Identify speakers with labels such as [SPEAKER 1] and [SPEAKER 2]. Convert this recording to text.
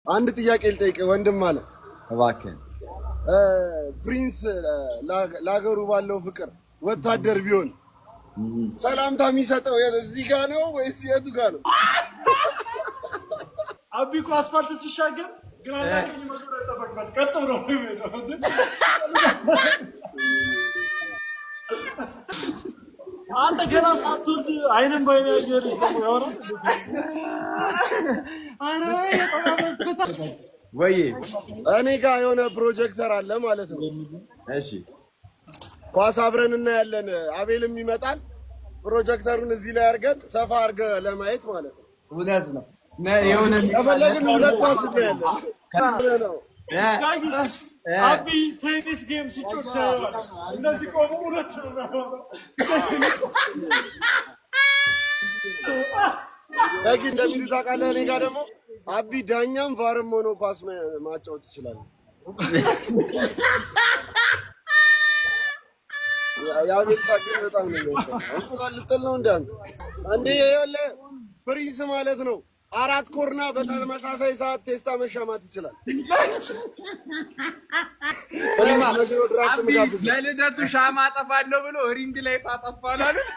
[SPEAKER 1] አንድ ጥያቄ ልጠይቅ ወንድም አለ
[SPEAKER 2] እባክህ።
[SPEAKER 1] ፕሪንስ ለሀገሩ ባለው ፍቅር ወታደር ቢሆን ሰላምታ የሚሰጠው እዚህ ጋ ነው ወይስ የቱ ጋ ነው?
[SPEAKER 3] አቢ እኮ አስፋልት ሲሻገር ግራና ቀኝ መስሎ ይጠበቅበት ቀጥ ብሎ ነው የሚሄደው። አንተ ገና ሳትወርድ አይንን ባይነ ያገር ያወራ
[SPEAKER 2] ወይ
[SPEAKER 1] እኔ ጋር የሆነ ፕሮጀክተር አለ ማለት ነው።
[SPEAKER 2] እሺ
[SPEAKER 1] ኳስ አብረን እናያለን። አቤልም ይመጣል። ፕሮጀክተሩን እዚህ ላይ አድርገን ሰፋ አድርገህ ለማየት ማለት ነው።
[SPEAKER 2] እውነት ነው። የሆነ
[SPEAKER 1] ከፈለግን ሁለት ኳስ እናያለን ነው።
[SPEAKER 3] አቢ ቴኒስ ጌም ሲጮት ሳይሆን እንደዚህ ቆሞ ሁለት ነው የሚያወራው።
[SPEAKER 1] በቂ እንደሚሉ ታውቃለህ። እኔ ጋር ደግሞ አቢ ዳኛም ቫርም ሆኖ ኳስ ማጫወት ይችላል። የአቤል ሳቅ በጣም ነው እንቁላል ልጥል ነው እንዴ ይኸውልህ ፕሪንስ ማለት ነው። 4 ኮርና በተመሳሳይ ሰዓት ቴስታ መሻማት ይችላል።
[SPEAKER 2] ለልደቱ ሻማ አጠፋለሁ ብሎ ሪንግ ላይ ታጠፋላሉት።